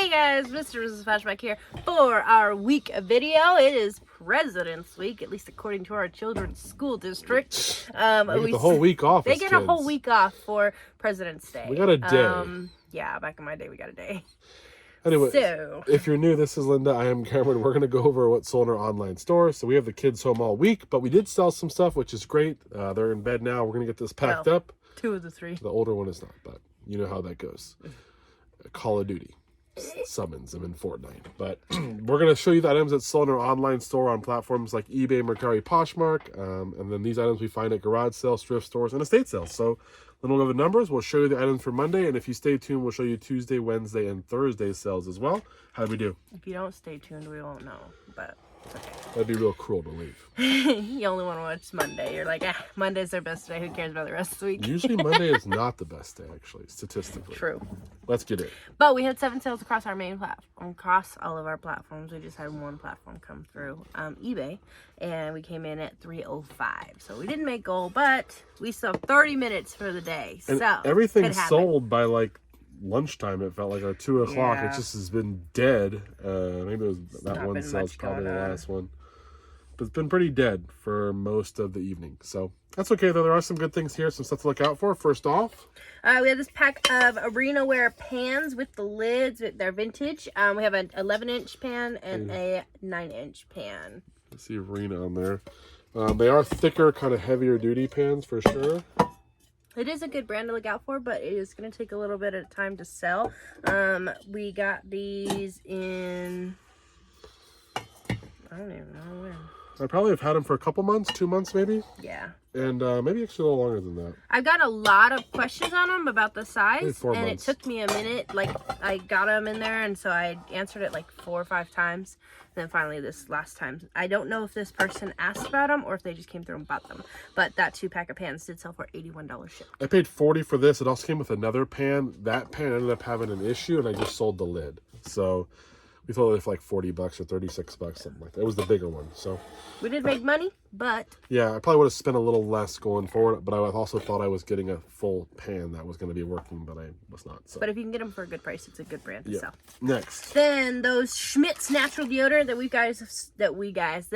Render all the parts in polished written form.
Hey guys, Mr. and Mrs. Flashback here for our week video. It is President's Week, at least according to our children's school district. They get the whole week off. They get a whole week off for President's Day. We got a day. Yeah, back in my day, we got a day. Anyway, so if you're new, this is Linda. I am Cameron. We're going to go over what's sold in our online store. So we have the kids home all week, but we did sell some stuff, which is great. They're in bed now. We're going to get this packed up. 2 of the 3. The older one is not, but you know how that goes. Call of Duty summons them in Fortnite. But we're going to show you the items that sold in our online store on platforms like eBay, Mercari, Poshmark. And then these items we find at garage sales, thrift stores, and estate sales. So then we'll go over the numbers. We'll show you the items for Monday. And if you stay tuned, we'll show you Tuesday, Wednesday, and Thursday sales as well. How do we do? If you don't stay tuned, we won't know. But it's okay. That'd be real cruel to leave. You only want to watch Monday. You're like, Monday's their best day. Who cares about the rest of the week? Usually Monday is not the best day, actually, statistically. True. Let's get it. But we had 7 sales across our main platform, across all of our platforms. We just had one platform come through, eBay, and we came in at 305. So we didn't make goal, but we still have 30 minutes for the day. And so everything sold by like lunchtime. It felt like at 2 o'clock. Yeah. It just has been dead. Maybe it was that one sale's probably the on. last one. But it's been pretty dead for most of the evening. So that's okay, though. There are some good things here, some stuff to look out for. First off, we have this pack of arena ware pans with the lids. They're vintage. We have an 11-inch pan and a 9-inch pan. I see arena on there. They are thicker, kind of heavier duty pans for sure. It is a good brand to look out for, but it is going to take a little bit of time to sell. We got these in, I don't even know when. I probably have had them for a couple months, 2 months maybe. Yeah. And maybe actually a little longer than that. I got a lot of questions on them about the size, 4 and months. it took me a minute. Like, I got them in there, and so I answered it like 4 or 5 times. And then finally this last time, I don't know if this person asked about them or if they just came through and bought them. But that 2-pack of pans did sell for $81 shipped. I paid $40 for this. It also came with another pan. That pan ended up having an issue, and I just sold the lid. So we sold it for like $40 or $36, something like that. It was the bigger one. So we did make money, but yeah, I probably would have spent a little less going forward. But I also thought I was getting a full pan that was going to be working, but I was not. So. But if you can get them for a good price, it's a good brand to sell. Next. Then those Schmidt's natural deodorant that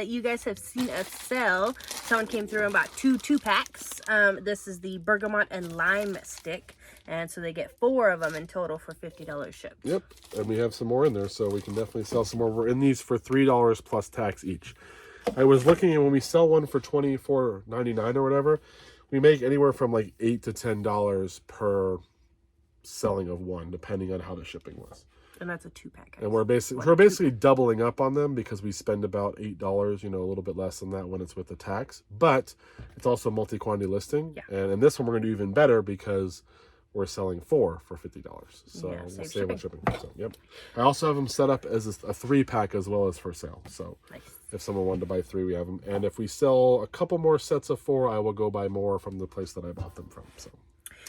you guys have seen us sell. Someone came through and bought 2-packs. This is the bergamot and lime stick, and so they get 4 of them in total for $50 shipped. Yep, and we have some more in there, so we can definitely sell some more. We're in these for $3 plus tax each. I was looking, and when we sell one for $24.99 or whatever, we make anywhere from like $8 to $10 per selling of one, depending on how the shipping was. And that's a 2-pack. And we're basically doubling up on them because we spend about $8, a little bit less than that when it's with the tax. But it's also multi-quantity listing, and in this one we're going to do even better because we're selling 4 for $50. So Yeah, we'll save save on shipping. So, yep. I also have them set up as a 3-pack as well as for sale. So Nice. if someone wanted to buy 3, we have them. And if we sell a couple more sets of 4, I will go buy more from the place that I bought them from. So.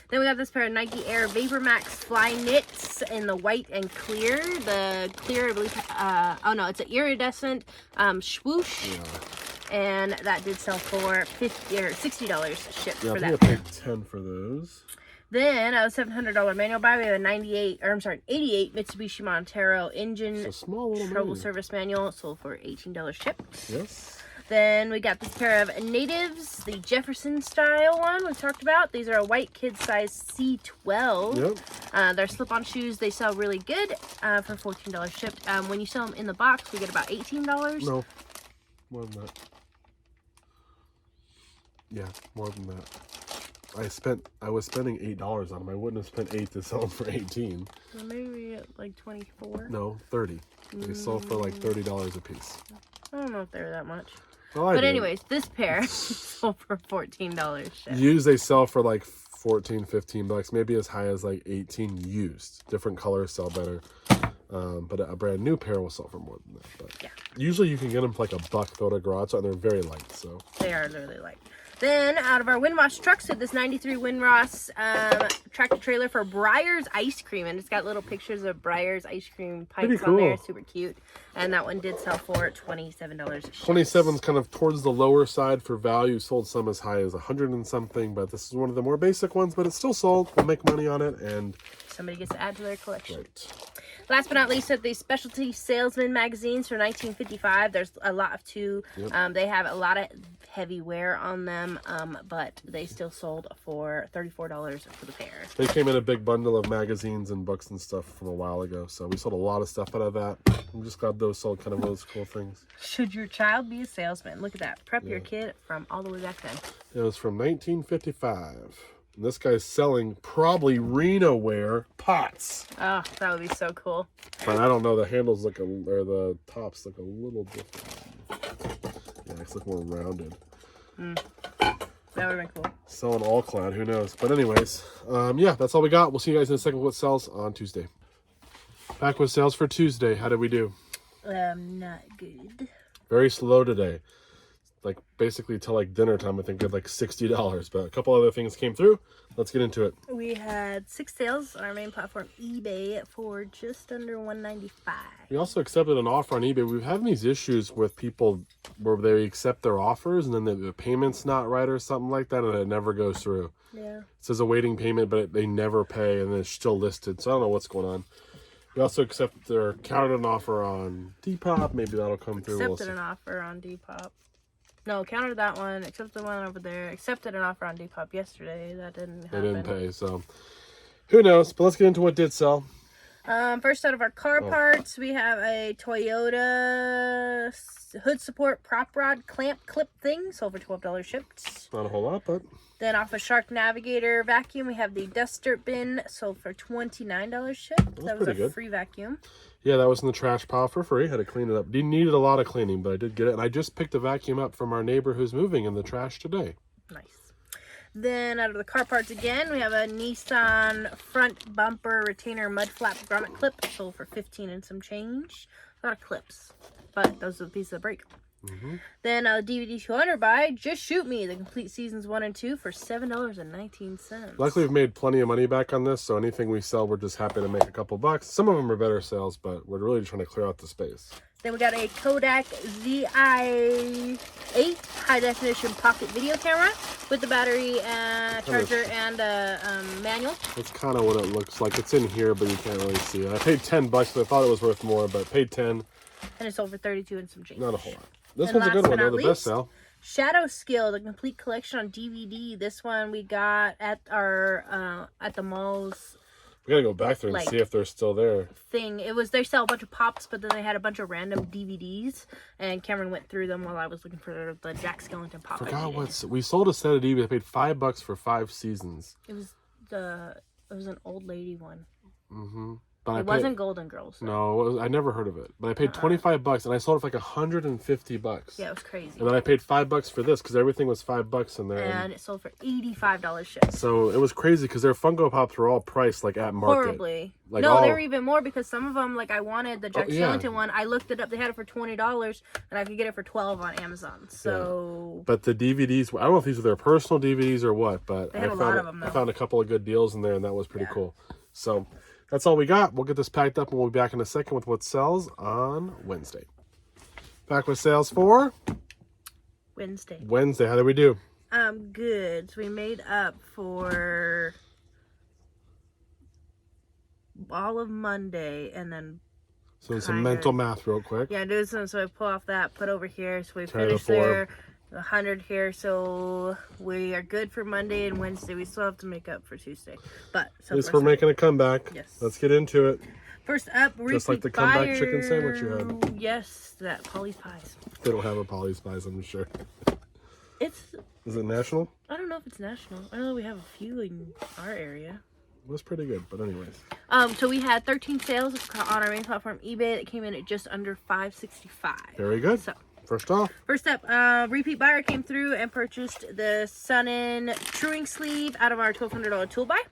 Then we got this pair of Nike Air Vapor Max Fly Knits in the white and clear. The clear, I believe, it's an iridescent swoosh. Yeah. And that did sell for $50 or $60 shipped for that. I think I paid $10 for those. Then a $700 manual buy. We have a 88 Mitsubishi Montero engine trouble service manual. Sold for $18 shipped. Yes. Then we got this pair of Natives, the Jefferson style one we talked about. These are a white kid size C12. Yep. They're slip-on shoes. They sell really good for $14 shipped. When you sell them in the box, we get about $18. No, more than that. Yeah, more than that. I was spending $8 on them. I wouldn't have spent 8 to sell them for 18. Well, maybe we get like 24. No, 30. They sold for like $30 a piece. I don't know if they were that much. Well, but anyways, this pair sold for $14 shipped. Used, they sell for like 14, 15 bucks, maybe as high as like 18 used. Different colors sell better. But a brand new pair will sell for more than that. But yeah. Usually you can get them for like $1 though at a garage, and they're very light. So they are really light. Then out of our Windwash trucks, we have this 93 Windross tractor trailer for Breyer's ice cream, and it's got little pictures of Breyer's ice cream pipes on there, super cute. And that one did sell for $27. 27 is kind of towards the lower side for value. Sold some as high as 100 and something, but this is one of the more basic ones. But it's still sold. We'll make money on it, and somebody gets to add to their collection. Right. Last but not least, at the Specialty Salesman magazines for 1955. There's a lot of two. Yep. They have a lot of heavy wear on them, but they still sold for $34 for the pair. They came in a big bundle of magazines and books and stuff from a while ago, so we sold a lot of stuff out of that. I'm just glad those sold kind of those cool things. Should your child be a salesman? Look at that. Prep your kid from all the way back then. It was from 1955. And this guy's selling probably Reno ware pots. Oh, that would be so cool. But I don't know, the handles look, or the tops look a little different. Yeah, it's look more rounded. That would have been cool. Selling all cloud, who knows? But anyways, yeah, that's all we got. We'll see you guys in a second with what sells on Tuesday. Back with sales for Tuesday. How did we do? Not good. Very slow today. Like basically till like dinner time, I think we had like $60, but a couple other things came through. Let's get into it. We had 6 sales on our main platform, eBay, for just under $195. We also accepted an offer on eBay. We've had these issues with people where they accept their offers and then the payment's not right or something like that, and it never goes through. Yeah. It says awaiting payment, but they never pay, and it's still listed. So I don't know what's going on. We also accepted or countered an offer on Depop. Maybe that'll come through. Accepted an offer on Depop. No, countered that one. Accepted the one over there. Accepted an offer on Depop yesterday. That didn't happen. They didn't pay, so who knows? But let's get into what did sell. First out of our car parts, we have a Toyota hood support prop rod clamp clip thing, sold for $12 shipped. Not a whole lot, but Then off a Shark Navigator vacuum, we have the dust dirt bin, sold for $29 shipped. That was a free vacuum. Yeah, that was in the trash pile for free. Had to clean it up. Needed a lot of cleaning, but I did get it. And I just picked a vacuum up from our neighbor who's moving in the trash today. Nice. Then out of the car parts again, we have a Nissan front bumper retainer mud flap grommet clip, sold for $15 and some change. A lot of clips, but those are a piece of brake. Then a DVD 200 buy, Just Shoot Me, the complete seasons 1 and 2 for $7.19. Luckily, we've made plenty of money back on this, so anything we sell, we're just happy to make a couple bucks. Some of them are better sales, but we're really trying to clear out the space. Then we got a Kodak ZI-8 high definition pocket video camera with the battery and charger and manual. That's kind of what it looks like. It's in here, but you can't really see it. I paid $10, but I thought it was worth more, but paid $10. And it's sold for $32 and some change. Not a whole lot. This one's a good one, though, the best sell. Shadow Skill, the complete collection on DVD. This one we got at our at the malls. We gotta go back there and see if they're still there. They sell a bunch of pops, but then they had a bunch of random DVDs, and Cameron went through them while I was looking for the Jack Skellington pop. We sold a set of DVDs. I paid $5 for 5 seasons. It was an old lady one. But it wasn't Golden Girls. So. No, I never heard of it. But I paid $25, and I sold it for like $150. Yeah, it was crazy. And then I paid $5 for this because everything was $5 in there. And it sold for $85 shipped. So it was crazy because their Funko Pops were all priced like at market. Horribly. Like no, they were even more because some of them, like I wanted the Jack Skellington one. I looked it up. They had it for $20, and I could get it for $12 on Amazon. So. Yeah. But the DVDs, I don't know if these are their personal DVDs or what, but I found a couple of good deals in there, and that was pretty cool. So. That's all we got. We'll get this packed up and we'll be back in a second with what sells on Wednesday. Back with sales for? Wednesday. How did we do? Good. So we made up for all of Monday and then so some mental math real quick. Yeah, do some. So I pull off that, put over here. So we finished there. 100 here, so we are good for Monday and Wednesday. We still have to make up for Tuesday, but at least we're making a comeback. Yes. Let's get into it. First up, just like the comeback chicken sandwich you had. Yes, that Polly's Pies. They don't have a Polly's Pies, I'm sure. Is it national? I don't know if it's national. I know we have a few in our area. It was pretty good, but anyways. So we had 13 sales on our main platform, eBay, that came in at just under $565. Very good. So. First up, repeat buyer came through and purchased the Sunin truing sleeve out of our $1,200 tool buy.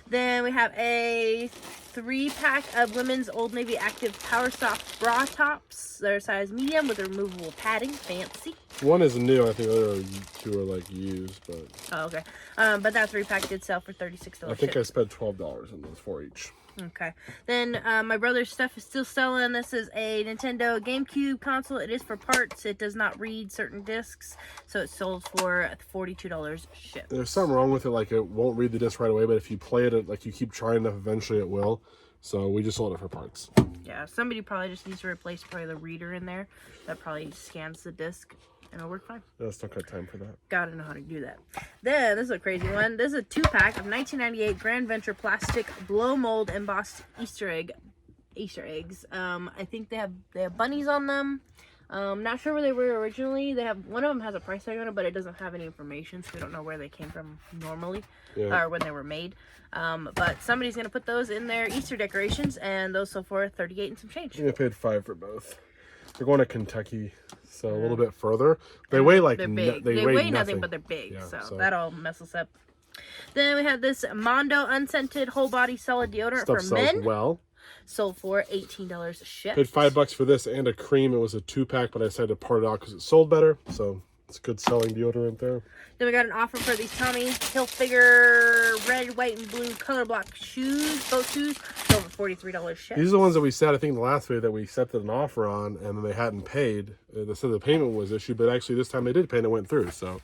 Then we have a 3-pack of women's Old Navy Active Power Soft bra tops. They're size medium with removable padding. Fancy. One is new. I think the other 2 are like used, but. Oh, okay. But that 3-pack did sell for $36. I think I spent $12 on those 4 each. Okay. Then my brother's stuff is still selling. This is a Nintendo GameCube console. It is for parts. It does not read certain discs, so it sold for $42 shipped. There's something wrong with it, like it won't read the disc right away, but if you play it, like you keep trying enough, eventually it will. So we just sold it for parts. Yeah, somebody probably just needs to replace probably the reader in there. That probably scans the disc, and it'll work fine. Yeah, still got time for that. Gotta know how to do that. Then, this is a crazy one. This is a 2-pack of 1998 Grand Venture plastic blow mold embossed Easter eggs. I think they have bunnies on them. Not sure where they were originally. They have, one of them has a price tag on it, but it doesn't have any information, so we don't know where they came from normally, or when they were made. But somebody's gonna put those in their Easter decorations, and those sold for $38 and some change. I paid $5 for both. They're going to Kentucky, so a little bit further. They weigh like they're big. They weigh nothing, but they're big, so that'll mess us up. Then we have this Mondo unscented whole body solid deodorant Stuff for men. sells well. Sold for $18 a ship. Paid $5 for this and a cream. It was a 2-pack, but I decided to part it out because it sold better. So it's a good selling deodorant there. Then we got an offer for these Tommy Hilfiger red, white, and blue color block shoes, boat shoes. Sold for $43 ship. These are the ones that we said, I think, the last video that we accepted an offer on, and then they hadn't paid. They said the payment was issued, but actually this time they did pay and it went through. So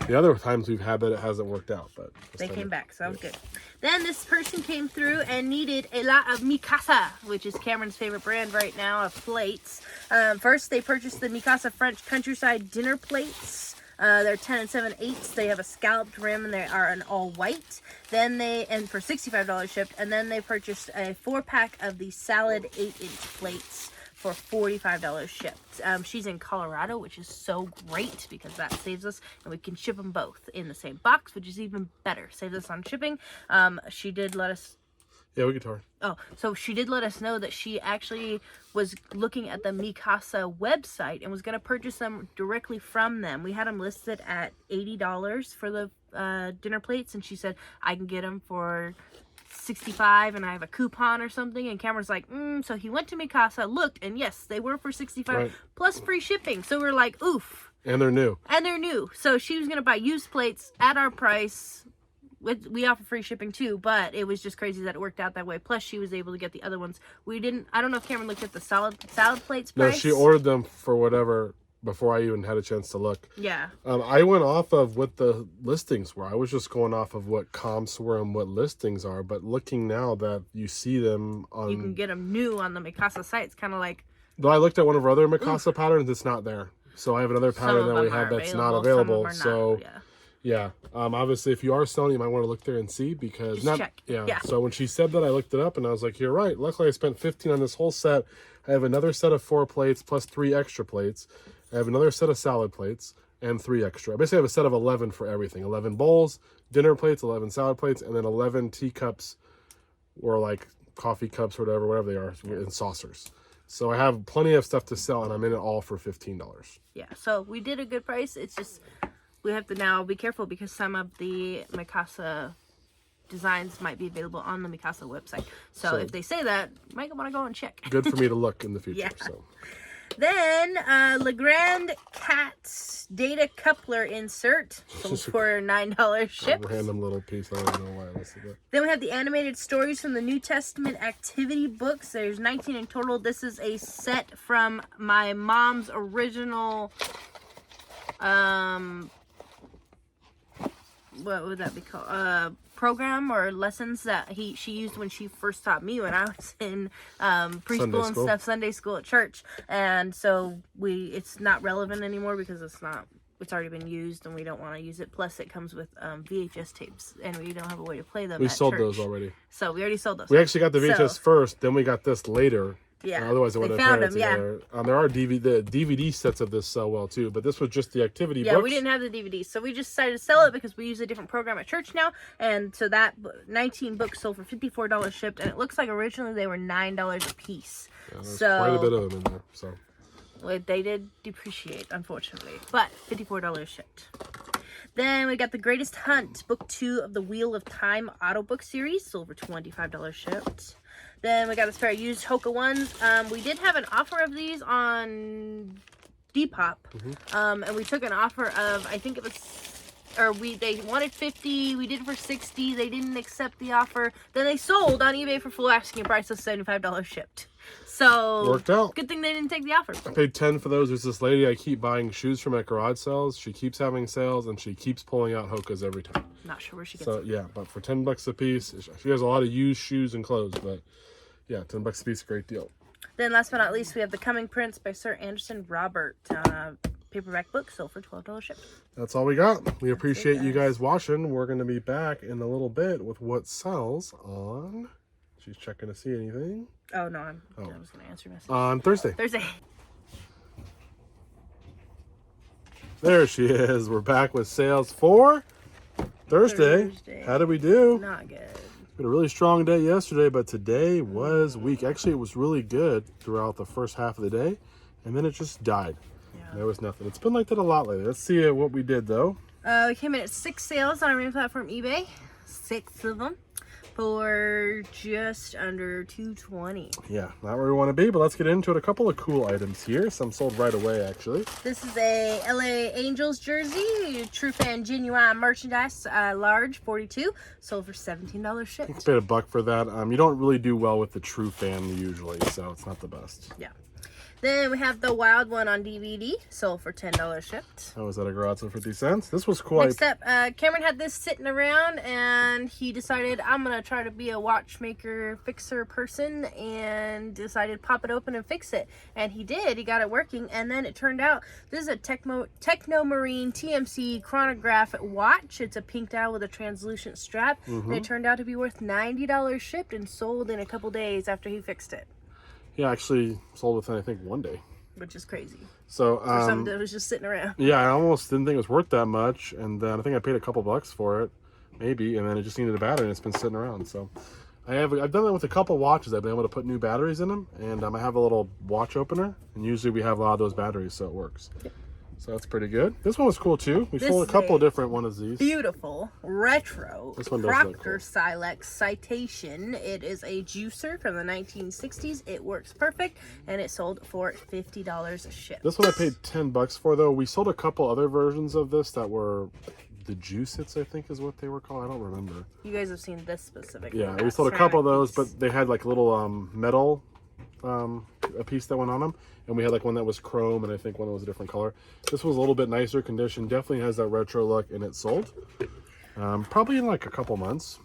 the other times we've had that, it hasn't worked out. But they came back, so that was good. Then this person came through and needed a lot of Mikasa, which is Cameron's favorite brand right now of plates. First, they purchased the Mikasa French Countryside dinner plates. They're 10 7/8. They have a scalloped rim and they are an all white. Then and for $65 shipped. And then they purchased a 4-pack of the salad 8-inch plates for $45 shipped. She's in Colorado, which is so great because that saves us, and we can ship them both in the same box, which is even better. Saves us on shipping. She did let us. Yeah, we could tell her. Oh, so she did let us know that she actually was looking at the Mikasa website and was going to purchase them directly from them. We had them listed at $80 for the dinner plates, and she said, I can get them for $65 and I have a coupon or something. And Cameron's like, so he went to Mikasa, looked, and yes, they were for $65 plus free shipping. So we're like, oof. And they're new. And they're new. So she was going to buy used plates at our price. We offer free shipping too, but it was just crazy that it worked out that way. Plus, she was able to get the other ones. I don't know if Cameron looked at the salad plates price. No, she ordered them for whatever before I even had a chance to look. Yeah. I went off of what the listings were. I was just going off of what comps were and what listings are. But looking now that you see them on... You can get them new on the Mikasa site. It's kind of like... Though I looked at one of our other Mikasa patterns, it's not there. So I have another pattern that we have that's not available. So... Yeah. Obviously, if you are selling, you might want to look there and see because check. Yeah. So when she said that, I looked it up and I was like, "You're right." Luckily, I spent $15 on this whole set. I have another set of 4 plates plus 3 extra plates. I have another set of salad plates and 3 extra. I basically have a set of 11 for everything: 11 bowls, dinner plates, 11 salad plates, and then 11 teacups or like coffee cups or whatever they are, and saucers. So I have plenty of stuff to sell, and I'm in it all for $15. Yeah. So we did a good price. It's just. We have to now be careful because some of the Mikasa designs might be available on the Mikasa website. So if they say that, you might want to go and check. Good for me to look in the future. Yeah. So. Then, Legrand Cat Data Coupler Insert sold for $9 shipped. A random little piece. I don't know why I listed it. Then we have the animated stories from the New Testament activity books. There's 19 in total. This is a set from my mom's original... what would that be called? Program or lessons that she used when she first taught me when I was in preschool and stuff, Sunday school at church. And so it's not relevant anymore because it's already been used and we don't want to use it. Plus it comes with VHS tapes and we don't have a way to play them. We sold those already. So we already sold those. We actually got the VHS first, then we got this later. Yeah. Otherwise, I would have found them. Yeah. There are DVD sets of this sell well too, but this was just the activity books. Yeah, we didn't have the DVDs, so we just decided to sell it because we use a different program at church now, and so that 19 books sold for $54 shipped, and it looks like originally they were $9 a piece. Yeah, there's quite a bit of them in there. So they did depreciate, unfortunately, but $54 shipped. Then we got the Greatest Hunt, book 2 of the Wheel of Time audiobook series, sold for $25 shipped. Then we got a pair of used Hoka ones. We did have an offer of these on Depop. And we took an offer of, I think it was, they wanted 50, we did it for 60, they didn't accept the offer. Then they sold on eBay for full asking price of $75 shipped. So worked out. Good thing they didn't take the offer. I paid $10 for those. There's this lady I keep buying shoes from at garage sales. She keeps having sales and she keeps pulling out Hokas every time. Not sure where she gets them. them. Yeah, but for $10 a piece, she has a lot of used shoes and clothes, but Yeah, $10 a piece, great deal. Then last but not least, we have The Coming Prince by Sir Anderson Robert. Paperback book, sold for $12 shipped. That's all we got. We appreciate you guys watching. We're going to be back in a little bit with what sells on... She's checking to see anything. Oh, no, I was going to answer your message. On Thursday. Thursday. There she is. We're back with sales for Thursday. How did we do? Not good. We had a really strong day yesterday, but today was weak. Actually, it was really good throughout the first half of the day, and then it just died. Yeah. There was nothing. It's been like that a lot lately. Let's see what we did, though. We came in at 6 sales on our main platform, eBay. 6 of them for just under $220. Yeah, not where we want to be, but let's get into it. A couple of cool items here. Some sold right away, actually. This is a LA Angels jersey, True Fan Genuine Merchandise, large, 42, sold for $17 shipped. I paid $1 for that. You don't really do well with the True Fan usually, so it's not the best. Yeah. Then we have the Wild One on DVD, sold for $10 shipped. Oh, was that a garage sale 50 cents? This was cool. Next up, Cameron had this sitting around, and he decided, I'm going to try to be a watchmaker fixer person, and decided to pop it open and fix it. And he did. He got it working, and then it turned out this is a Technomarine TMC chronograph watch. It's a pink dial with a translucent strap, and it turned out to be worth $90 shipped and sold in a couple days after he fixed it. Yeah, actually sold within, I think, 1 day. Which is crazy. So, for something that was just sitting around. Yeah, I almost didn't think it was worth that much. And then I think I paid a couple bucks for it, maybe. And then it just needed a battery, and it's been sitting around. So, I've done that with a couple watches. I've been able to put new batteries in them. And I have a little watch opener. And usually we have a lot of those batteries, so it works. Yep. So that's pretty good. This one was cool too. We sold a couple of different ones of these. Beautiful retro this one does Proctor look cool. Silex Citation. It is a juicer from the 1960s. It works perfect, and it sold for $50 shipped. This one I paid $10 for though. We sold a couple other versions of this that were the Juice-Its, I think is what they were called. I don't remember. You guys have seen this specific. Yeah, we sold a couple of those, but they had like a little metal a piece that went on them, and we had like one that was chrome, and I think one that was a different color. This was a little bit nicer condition, definitely has that retro look, and it sold probably in like a couple months.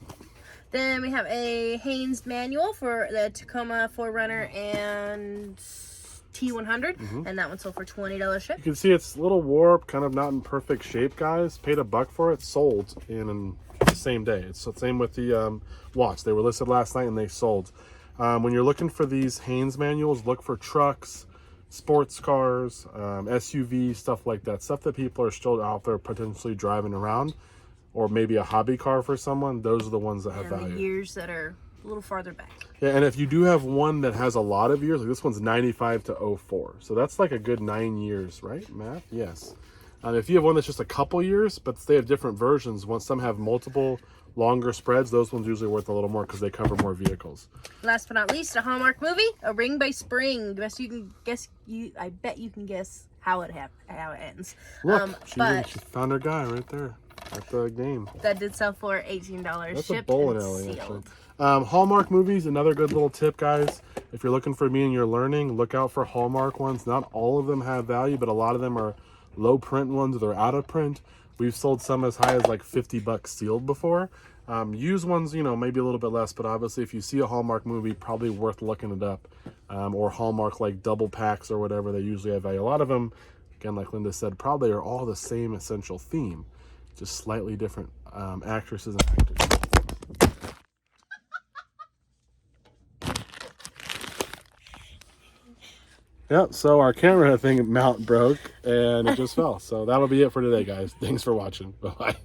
Then we have a Haynes manual for the Tacoma 4Runner and T100, and that one sold for $20 shipped. You can see it's a little warped, kind of not in perfect shape, guys. Paid $1 for it, sold in the same day. It's the same with the watch. They were listed last night and they sold. When you're looking for these Haynes manuals, look for trucks, sports cars, SUVs, stuff like that. Stuff that people are still out there potentially driving around, or maybe a hobby car for someone. Those are the ones that have value. The years that are a little farther back. Yeah, and if you do have one that has a lot of years, like this one's 95 to 04. So that's like a good 9 years, right, Matt? Yes. If you have one that's just a couple years, but they have different versions, some have multiple longer spreads, those ones usually worth a little more because they cover more vehicles. Last but not least, a Hallmark movie, A Ring by Spring. The best you can guess, I bet you can guess how it ends. Look, she found her guy right there at the game. That did sell for $18 That's shipped a bowling alley, actually. Hallmark movies, another good little tip, guys. If you're looking for me and you're learning, look out for Hallmark ones. Not all of them have value, but a lot of them are low print ones, or they're out of print. We've sold some as high as like $50 sealed before. Used ones, maybe a little bit less, but obviously if you see a Hallmark movie, probably worth looking it up. Or Hallmark like double packs or whatever, they usually have value. A lot of them, again, like Linda said, probably are all the same essential theme, just slightly different actresses and actors. Yep, so our camera thing mount broke and it just fell. So that'll be it for today, guys. Thanks for watching. Bye-bye.